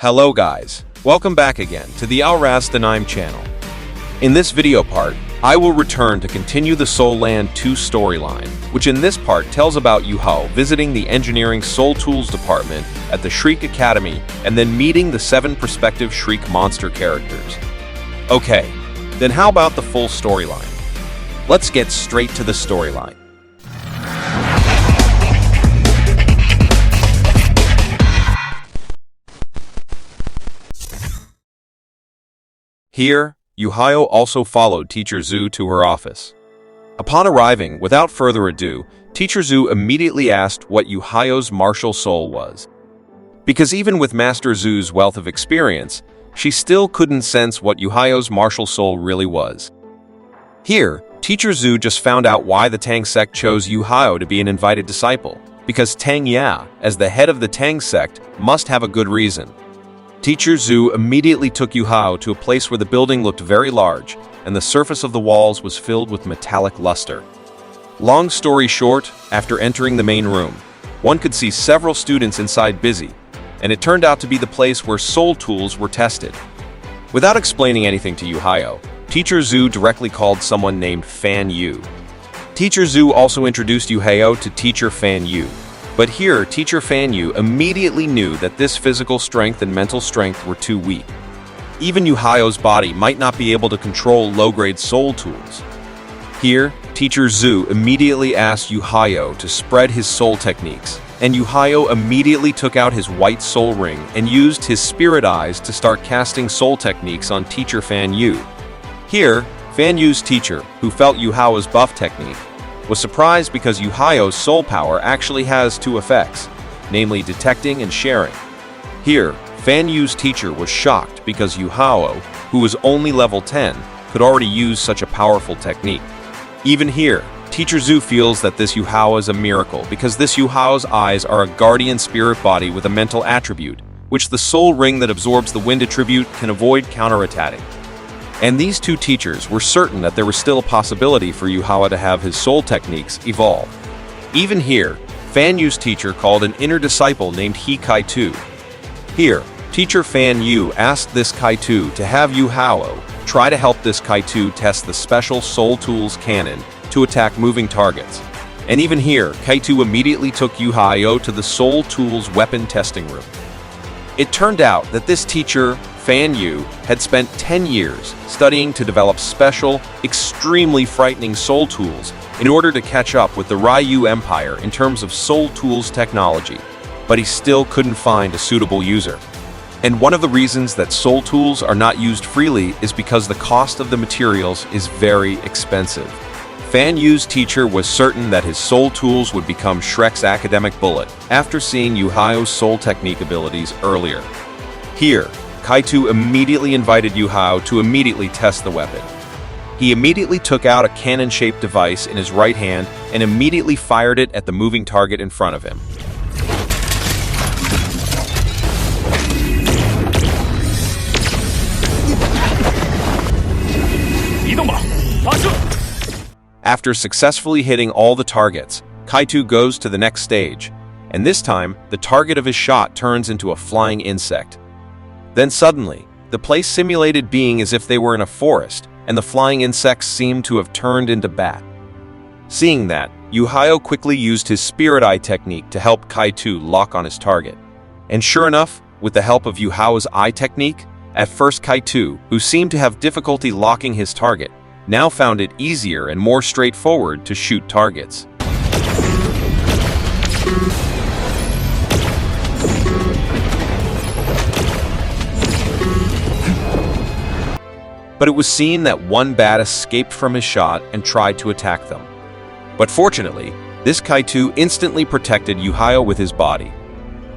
Hello guys, welcome back again to the Alraz Denim channel. In this video part, I will return to continue the Soul Land 2 storyline, which in this part tells about Yuhao visiting the Engineering Soul Tools department at the Shriek Academy and then meeting the 7 prospective Shriek monster characters. Okay, then how about the full storyline? Let's get straight to the storyline. Here, Yuhao also followed Teacher Zhu to her office. Upon arriving, without further ado, Teacher Zhu immediately asked what Yuhao's martial soul was. Because even with Master Zhu's wealth of experience, she still couldn't sense what Yuhao's martial soul really was. Here, Teacher Zhu just found out why the Tang sect chose Yuhao to be an invited disciple, because Tang Ya, as the head of the Tang sect, must have a good reason. Teacher Zhu immediately took Yuhao to a place where the building looked very large, and the surface of the walls was filled with metallic luster. Long story short, after entering the main room, one could see several students inside busy, and it turned out to be the place where soul tools were tested. Without explaining anything to Yuhao, Teacher Zhu directly called someone named Fan Yu. Teacher Zhu also introduced Yuhao to Teacher Fan Yu. But here, Teacher Fan Yu immediately knew that this physical strength and mental strength were too weak. Even Yuhao's body might not be able to control low-grade soul tools. Here, Teacher Zhu immediately asked Yuhao to spread his soul techniques, and Yuhao immediately took out his white soul ring and used his spirit eyes to start casting soul techniques on Teacher Fan Yu. Here, Fan Yu's teacher, who felt Yuhao's buff technique, was surprised because Yuhao's soul power actually has 2 effects, namely detecting and sharing. Here, Fan Yu's teacher was shocked because Yuhao, who was only level 10, could already use such a powerful technique. Even here, Teacher Zhu feels that this Yuhao is a miracle because this Yuhao's eyes are a guardian spirit body with a mental attribute, which the soul ring that absorbs the wind attribute can avoid counterattacking. And these 2 teachers were certain that there was still a possibility for Yuhao to have his soul techniques evolve. Even here, Fan Yu's teacher called an inner disciple named He Kai-Tu. Here, Teacher Fan Yu asked this Kai-Tu to have Yuhao try to help this Kai-Tu test the special Soul Tools cannon to attack moving targets. And even here, Kai-Tu immediately took Yuhao to the Soul Tools weapon testing room. It turned out that this teacher, Fan Yu, had spent 10 years studying to develop special, extremely frightening soul tools in order to catch up with the Ryu Empire in terms of soul tools technology, but he still couldn't find a suitable user. And one of the reasons that soul tools are not used freely is because the cost of the materials is very expensive. Fan Yu's teacher was certain that his soul tools would become Shrek's academic bullet after seeing Yuhao's soul technique abilities earlier. Here, Kai-Tu immediately invited Yuhao to immediately test the weapon. He immediately took out a cannon-shaped device in his right hand and immediately fired it at the moving target in front of him. After successfully hitting all the targets, Kai-Tu goes to the next stage, and this time, the target of his shot turns into a flying insect. Then suddenly, the place simulated being as if they were in a forest, and the flying insects seemed to have turned into bat. Seeing that, Yuhao quickly used his Spirit Eye technique to help Kai-Tu lock on his target. And sure enough, with the help of Yuhao's eye technique, at first Kai-Tu, who seemed to have difficulty locking his target, now found it easier and more straightforward to shoot targets. But it was seen that one bat escaped from his shot and tried to attack them. But fortunately, this Kai-Tu instantly protected Yuhao with his body.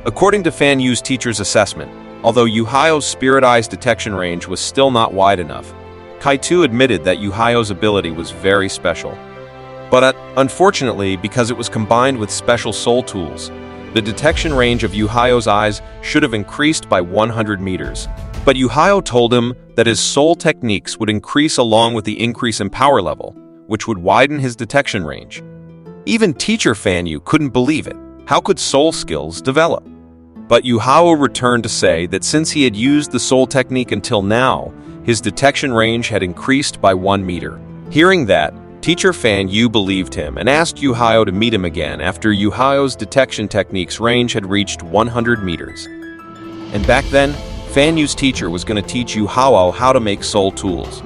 According to Fan Yu's teacher's assessment, although Yuhao's Spirit Eye's detection range was still not wide enough, Kai-Tu admitted that Yuhao's ability was very special. But unfortunately, because it was combined with special soul tools, the detection range of Yuhao's eyes should have increased by 100 meters. But Yuhao told him that his soul techniques would increase along with the increase in power level, which would widen his detection range. Even Teacher Fan Yu couldn't believe it. How could soul skills develop? But Yu Hao returned to say that since he had used the soul technique until now, his detection range had increased by 1 meter. Hearing that, Teacher Fan Yu believed him and asked Yu Hao to meet him again after Yu Hao's detection technique's range had reached 100 meters. And back then, Fan Yu's teacher was going to teach Yu Hao how to make soul tools.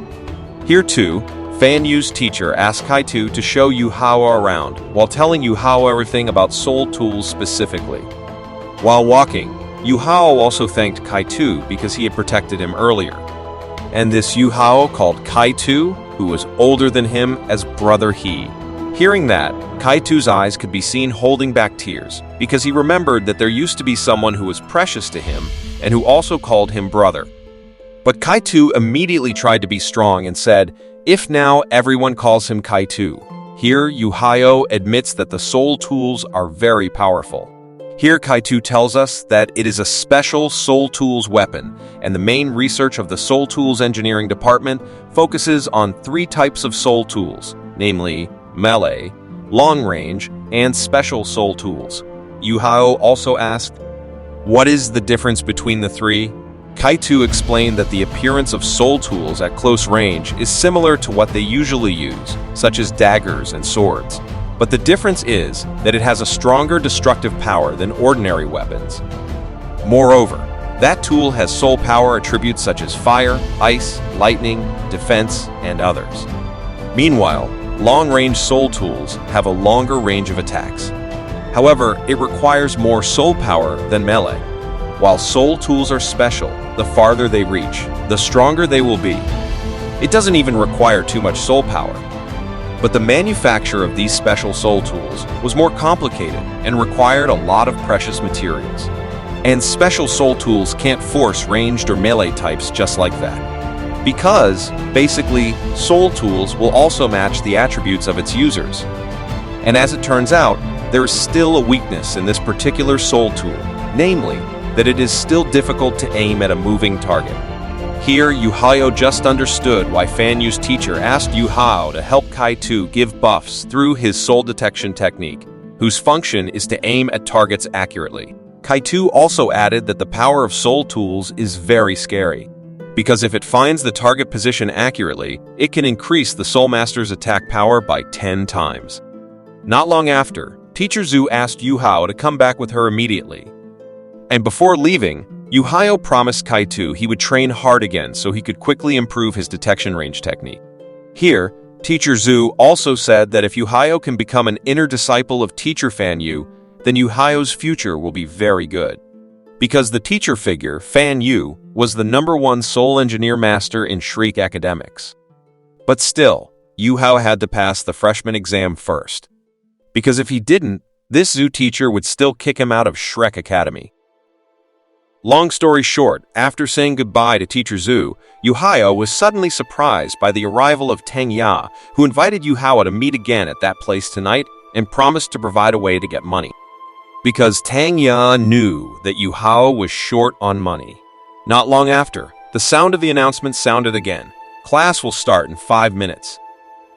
Here too, Fan Yu's teacher asked Kai-Tu to show Yu Hao around while telling Yu Hao everything about soul tools specifically. While walking, Yu Hao also thanked Kai-Tu because he had protected him earlier. And this Yu Hao called Kai-Tu, who was older than him, as Brother He. Hearing that, Kai-Tu's eyes could be seen holding back tears because he remembered that there used to be someone who was precious to him and who also called him brother. But Kai-Tu immediately tried to be strong and said, "If now everyone calls him Kai-Tu." Here, Yu Hao admits that the soul tools are very powerful. Here, Kai-Tu tells us that it is a special Soul Tools weapon, and the main research of the Soul Tools Engineering Department focuses on 3 types of Soul Tools, namely melee, long range, and special Soul Tools. Yu Hao also asked, "What is the difference between the 3? Kai-Tu explained that the appearance of Soul Tools at close range is similar to what they usually use, such as daggers and swords. But the difference is that it has a stronger destructive power than ordinary weapons. Moreover, that tool has soul power attributes such as fire, ice, lightning, defense, and others. Meanwhile, long-range soul tools have a longer range of attacks. However, it requires more soul power than melee. While soul tools are special, the farther they reach, the stronger they will be. It doesn't even require too much soul power. But the manufacture of these special soul tools was more complicated and required a lot of precious materials. And special soul tools can't force ranged or melee types just like that. Because, basically, soul tools will also match the attributes of its users. And as it turns out, there is still a weakness in this particular soul tool, namely, that it is still difficult to aim at a moving target. Here, Yu Hao just understood why Fan Yu's teacher asked Yu Hao to help Kai-Tu give buffs through his soul detection technique, whose function is to aim at targets accurately. Kai-Tu also added that the power of soul tools is very scary, because if it finds the target position accurately, it can increase the Soul Master's attack power by 10 times. Not long after, Teacher Zhu asked Yu Hao to come back with her immediately. And before leaving, Yu Hao promised Kai-Tu he would train hard again so he could quickly improve his detection range technique. Here, Teacher Zhu also said that if Yu Hao can become an inner disciple of Teacher Fan Yu, then Yu Hao's future will be very good. Because the teacher figure, Fan Yu, was the #1 soul engineer master in Shriek Academics. But still, Yu Hao had to pass the freshman exam first. Because if he didn't, this Zhu teacher would still kick him out of Shrek Academy. Long story short, after saying goodbye to Teacher Zhu, Yu Hao was suddenly surprised by the arrival of Tang Ya, who invited Yu Hao to meet again at that place tonight and promised to provide a way to get money. Because Tang Ya knew that Yu Hao was short on money. Not long after, the sound of the announcement sounded again. Class will start in 5 minutes.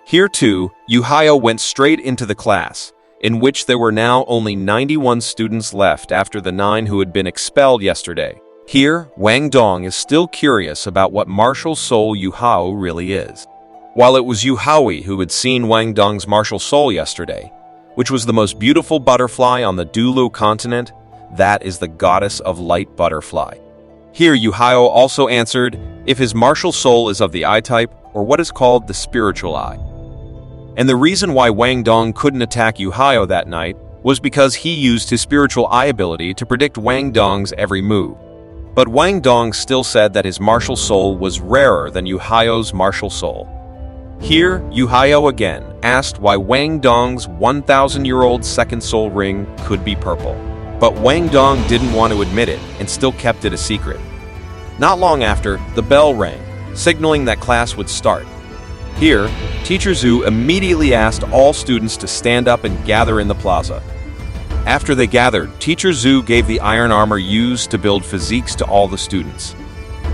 Here too, Yu Hao went straight into the class, in which there were now only 91 students left after the 9 who had been expelled yesterday. Here, Wang Dong is still curious about what martial soul Yu Hao really is. While it was Yu Hao who had seen Wang Dong's martial soul yesterday, which was the most beautiful butterfly on the Dulu continent, that is the goddess of light butterfly. Here, Yu Hao also answered if his martial soul is of the eye type, or what is called the spiritual eye. And the reason why Wang Dong couldn't attack Yu Hao that night was because he used his spiritual eye ability to predict Wang Dong's every move. But Wang Dong still said that his martial soul was rarer than Yu Hao's martial soul. Here, Yu Hao again asked why Wang Dong's 1,000-year-old second soul ring could be purple. But Wang Dong didn't want to admit it and still kept it a secret. Not long after, the bell rang, signaling that class would start. Here, Teacher Zhu immediately asked all students to stand up and gather in the plaza. After they gathered, Teacher Zhu gave the iron armor used to build physiques to all the students.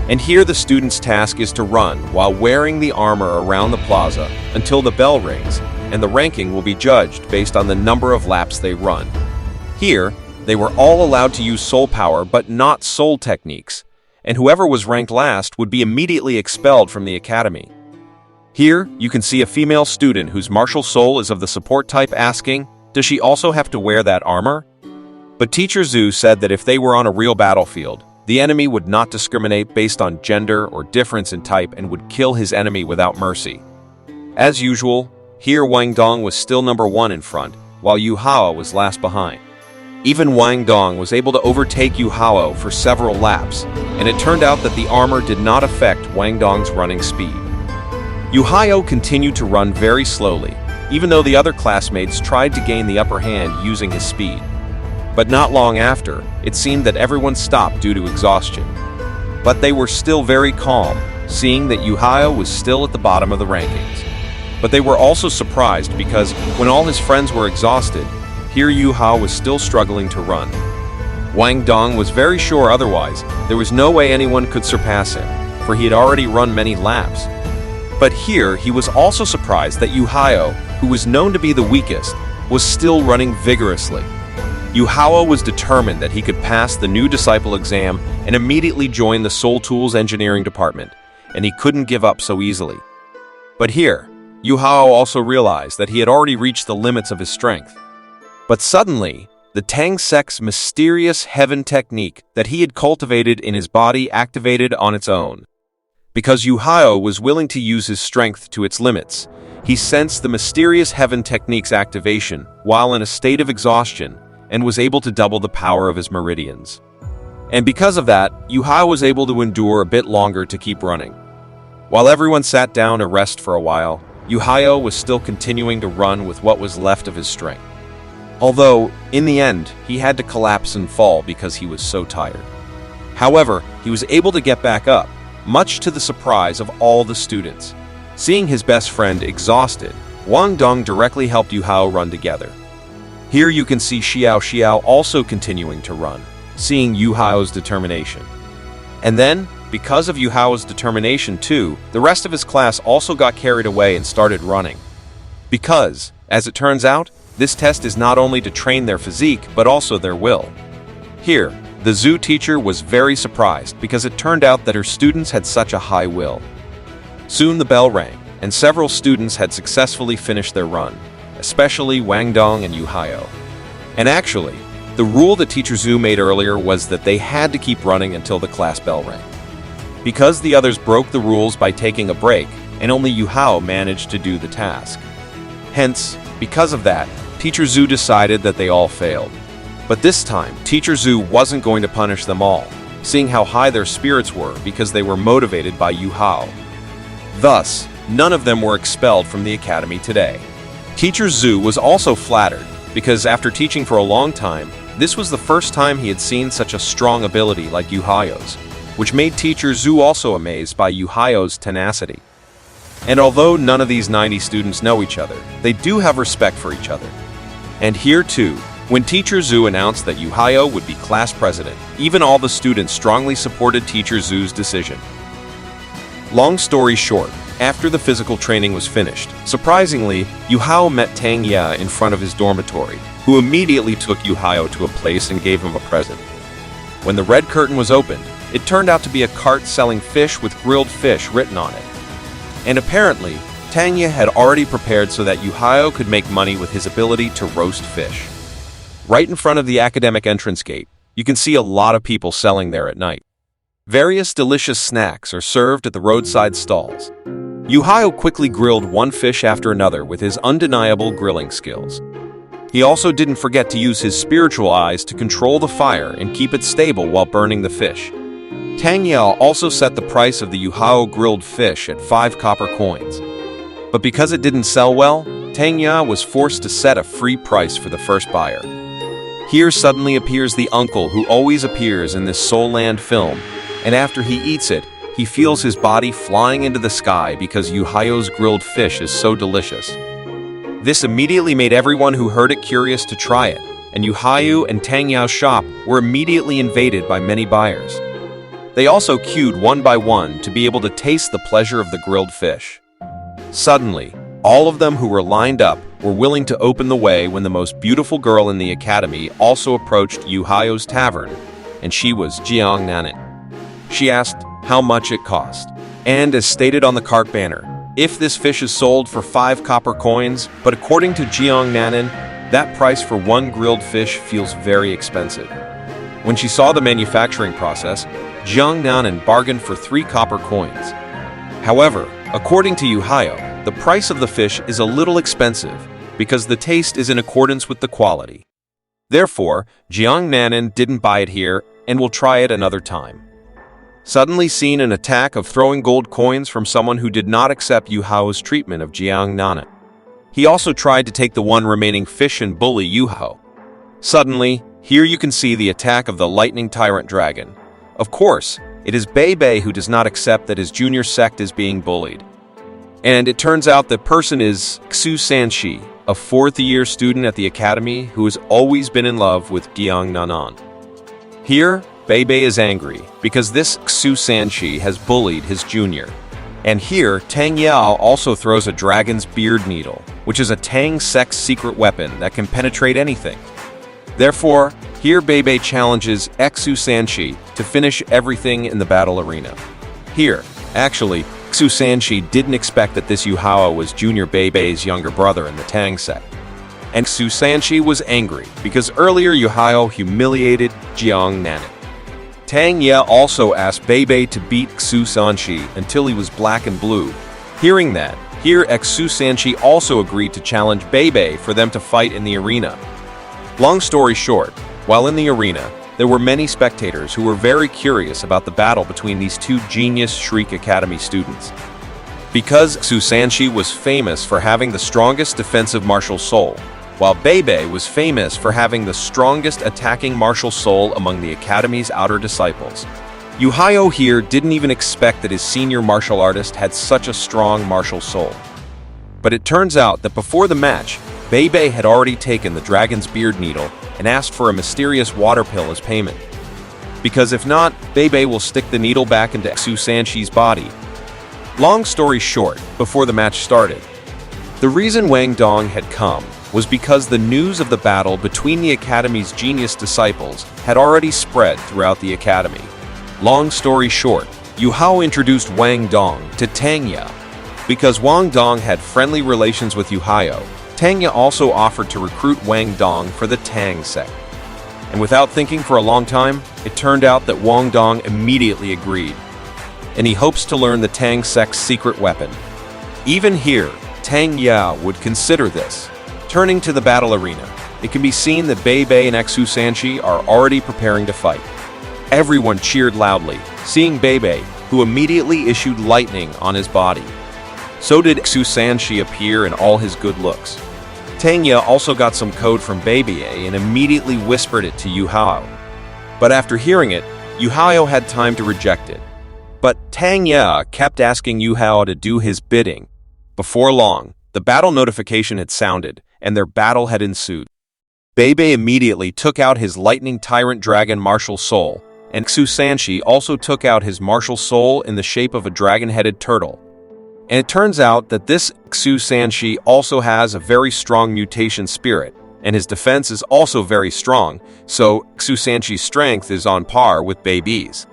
And here the students' task is to run while wearing the armor around the plaza until the bell rings, and the ranking will be judged based on the number of laps they run. Here, they were all allowed to use soul power but not soul techniques, and whoever was ranked last would be immediately expelled from the academy. Here, you can see a female student whose martial soul is of the support type asking, does she also have to wear that armor? But Teacher Zhu said that if they were on a real battlefield, the enemy would not discriminate based on gender or difference in type and would kill his enemy without mercy. As usual, here Wang Dong was still number 1 in front, while Yu Hao was last behind. Even Wang Dong was able to overtake Yu Hao for several laps, and it turned out that the armor did not affect Wang Dong's running speed. Yu Hao continued to run very slowly, even though the other classmates tried to gain the upper hand using his speed. But not long after, it seemed that everyone stopped due to exhaustion. But they were still very calm, seeing that Yu Hao was still at the bottom of the rankings. But they were also surprised because when all his friends were exhausted, here Yu Hao was still struggling to run. Wang Dong was very sure otherwise. There was no way anyone could surpass him, for he had already run many laps. But here he was also surprised that Yu Hao, who was known to be the weakest, was still running vigorously. Yu Hao was determined that he could pass the new disciple exam and immediately join the Soul Tools engineering department, and he couldn't give up so easily. But here, Yu Hao also realized that he had already reached the limits of his strength. But suddenly, the Tang Sec's mysterious heaven technique that he had cultivated in his body activated on its own. Because Yu Hao was willing to use his strength to its limits, he sensed the mysterious heaven technique's activation while in a state of exhaustion and was able to double the power of his meridians. And because of that, Yu Hao was able to endure a bit longer to keep running. While everyone sat down to rest for a while, Yu Hao was still continuing to run with what was left of his strength. Although, in the end, he had to collapse and fall because he was so tired. However, he was able to get back up, much to the surprise of all the students. Seeing his best friend exhausted, Wang Dong directly helped Yu Hao run together. Here you can see Xiao also continuing to run, seeing Yu Hao's determination. And then, because of Yu Hao's determination too, the rest of his class also got carried away and started running. Because, as it turns out, this test is not only to train their physique, but also their will. Here, the Zhu teacher was very surprised because it turned out that her students had such a high will. Soon the bell rang, and several students had successfully finished their run, especially Wang Dong and Yu Hao. And actually, the rule that Teacher Zhu made earlier was that they had to keep running until the class bell rang. Because the others broke the rules by taking a break, and only Yu Hao managed to do the task. Hence, because of that, Teacher Zhu decided that they all failed. But this time, Teacher Zhu wasn't going to punish them all, seeing how high their spirits were because they were motivated by Yu Hao. Thus, none of them were expelled from the academy today. Teacher Zhu was also flattered because after teaching for a long time, this was the first time he had seen such a strong ability like Yu Hao's, which made Teacher Zhu also amazed by Yu Hao's tenacity. And although none of these 90 students know each other, they do have respect for each other. And here too, when Teacher Zhu announced that Yu Hao would be class president, even all the students strongly supported Teacher Zhu's decision. Long story short, after the physical training was finished, surprisingly, Yu Hao met Tang Ya in front of his dormitory, who immediately took Yu Hao to a place and gave him a present. When the red curtain was opened, it turned out to be a cart selling fish with grilled fish written on it. And apparently, Tang Ya had already prepared so that Yu Hao could make money with his ability to roast fish. Right in front of the academic entrance gate, you can see a lot of people selling there at night. Various delicious snacks are served at the roadside stalls. Yu Hao quickly grilled one fish after another with his undeniable grilling skills. He also didn't forget to use his spiritual eyes to control the fire and keep it stable while burning the fish. Tang Ya also set the price of the Yu Hao grilled fish at 5 copper coins. But because it didn't sell well, Tang Ya was forced to set a free price for the first buyer. Here suddenly appears the uncle who always appears in this Soul Land film, and after he eats it, he feels his body flying into the sky because Yu Hao's grilled fish is so delicious. This immediately made everyone who heard it curious to try it, and Yu Hao and Tang Yao's shop were immediately invaded by many buyers. They also queued one by one to be able to taste the pleasure of the grilled fish. Suddenly, all of them who were lined up were willing to open the way when the most beautiful girl in the academy also approached Yu Hao's tavern, and she was Jiang Nanan. She asked how much it cost, and as stated on the cart banner, if this fish is sold for 5 copper coins, but according to Jiang Nanan, that price for one grilled fish feels very expensive. When she saw the manufacturing process, Jiang Nanan bargained for 3 copper coins. However, according to Yu Hao, the price of the fish is a little expensive because the taste is in accordance with the quality. Therefore, Jiang Nanan didn't buy it here and will try it another time. Suddenly seen an attack of throwing gold coins from someone who did not accept Yu Hao's treatment of Jiang Nanan. He also tried to take the one remaining fish and bully Yu Hao. Suddenly, here you can see the attack of the lightning tyrant dragon. Of course, it is Bei Bei who does not accept that his junior sect is being bullied. And it turns out the person is Xu Sanshi, a 4th-year student at the academy who has always been in love with Jiang Nanan. Here, Bei Bei is angry because this Xu Sanshi has bullied his junior. And here, Tang Yao also throws a dragon's beard needle, which is a Tang sect's secret weapon that can penetrate anything. Therefore, here Bei Bei challenges Xu Sanshi to finish everything in the battle arena. Here, actually, Xu Sanshi didn't expect that this Yu Hao was Junior Bei Bei's younger brother in the Tang sect. And Xu Sanshi was angry because earlier Yu Hao humiliated Jiang Nanan. Tang Ye also asked Bei Bei to beat Xu Sanshi until he was black and blue. Hearing that, here Xu Sanshi also agreed to challenge Bei Bei for them to fight in the arena. Long story short, while in the arena, there were many spectators who were very curious about the battle between these two genius Shriek Academy students. Because Xu Sanshi was famous for having the strongest defensive martial soul, while Bei Bei was famous for having the strongest attacking martial soul among the Academy's outer disciples. Yu Hao here didn't even expect that his senior martial artist had such a strong martial soul. But it turns out that before the match, Bei Bei had already taken the dragon's beard needle and asked for a mysterious water pill as payment. Because if not, Bei Bei will stick the needle back into Xu Sanshi's body. Long story short, before the match started, the reason Wang Dong had come was because the news of the battle between the Academy's genius disciples had already spread throughout the Academy. Long story short, Yu Hao introduced Wang Dong to Tang Ye. Because Wang Dong had friendly relations with Yu Hao, Tang Ye also offered to recruit Wang Dong for the Tang sect. And without thinking for a long time, it turned out that Wang Dong immediately agreed. And he hopes to learn the Tang sect's secret weapon. Even here, Tang Ye would consider this. Turning to the battle arena, it can be seen that Bei Bei and Xu Sanshi are already preparing to fight. Everyone cheered loudly, seeing Bei Bei, who immediately issued lightning on his body. So did Xu Sanshi appear in all his good looks. Tang Ye also got some code from Bei Bei and immediately whispered it to Yu Hao. But after hearing it, Yu Hao had time to reject it. But Tang Ye kept asking Yu Hao to do his bidding. Before long, the battle notification had sounded, and their battle had ensued. Bei Bei immediately took out his lightning tyrant dragon martial soul, and Xu Sanshi also took out his martial soul in the shape of a dragon-headed turtle. And it turns out that this Xu Sanshi also has a very strong mutation spirit, and his defense is also very strong, so Xu Sanshi's strength is on par with Bei Bei's.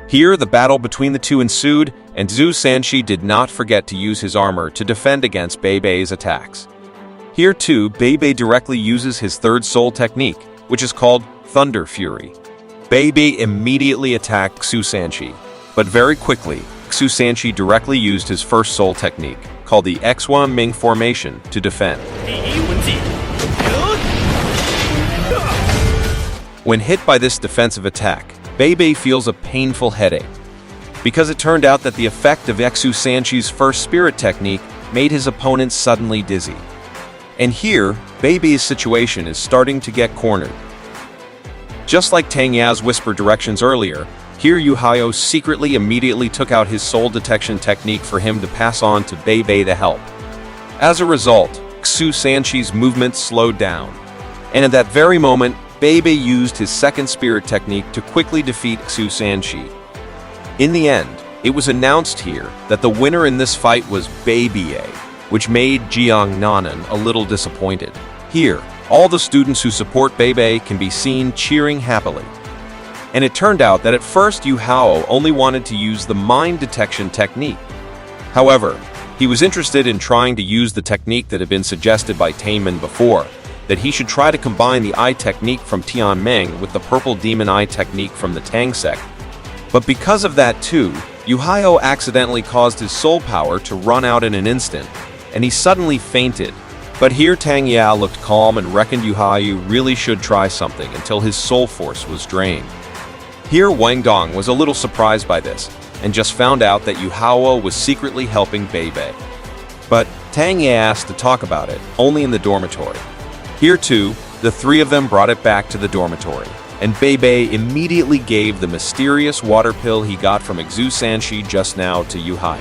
Here, the battle between the two ensued, and Xu Sanshi did not forget to use his armor to defend against Bei Bei's attacks. Here too, Bei Bei directly uses his third soul technique, which is called Thunder Fury. Bei Bei immediately attacked Xu Sanshi, but very quickly, Xu Sanshi directly used his first soul technique, called the Xwan Ming Formation, to defend. When hit by this defensive attack, Bei Bei feels a painful headache, because it turned out that the effect of Xu Sanshi's first spirit technique made his opponent suddenly dizzy. And here, Bei Bei's situation is starting to get cornered. Just like Tang Ye's whisper directions earlier, here Yu Hao secretly immediately took out his soul detection technique for him to pass on to Bei Bei to help. As a result, Xu Sanshi's movement slowed down, and at that very moment, Bei Bei used his second spirit technique to quickly defeat Xu Sanshi. In the end, it was announced here that the winner in this fight was Bei Bei, which made Jiang Nanan a little disappointed. Here, all the students who support Beibei can be seen cheering happily. And it turned out that at first Yu Hao only wanted to use the mind detection technique. However, he was interested in trying to use the technique that had been suggested by Taemin before, that he should try to combine the eye technique from Tianmeng with the purple demon eye technique from the Tang sect. But because of that too, Yu Hao accidentally caused his soul power to run out in an instant, and he suddenly fainted. But here Tang Ya looked calm and reckoned Yu Hao really should try something until his soul force was drained. Here Wang Dong was a little surprised by this, and just found out that Yu Hao was secretly helping Beibei. But Tang Ye asked to talk about it, only in the dormitory. Here too, the three of them brought it back to the dormitory, and Beibei immediately gave the mysterious water pill he got from Xu Sanshi just now to Yu Hao.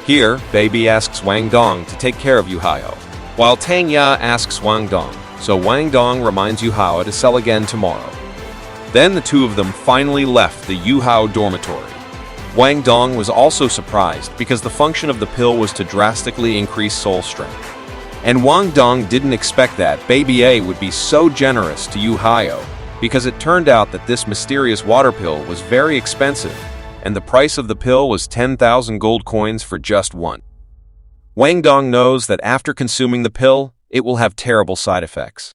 Here, Beibei asks Wang Dong to take care of Yu Hao, while Tang Ya asks Wang Dong, so Wang Dong reminds Yu Hao to sell again tomorrow. Then the two of them finally left the Yu Hao dormitory. Wang Dong was also surprised because the function of the pill was to drastically increase soul strength. And Wang Dong didn't expect that Beibei would be so generous to Yu Hao, because it turned out that this mysterious water pill was very expensive, and the price of the pill was 10,000 gold coins for just one. Wang Dong knows that after consuming the pill, it will have terrible side effects.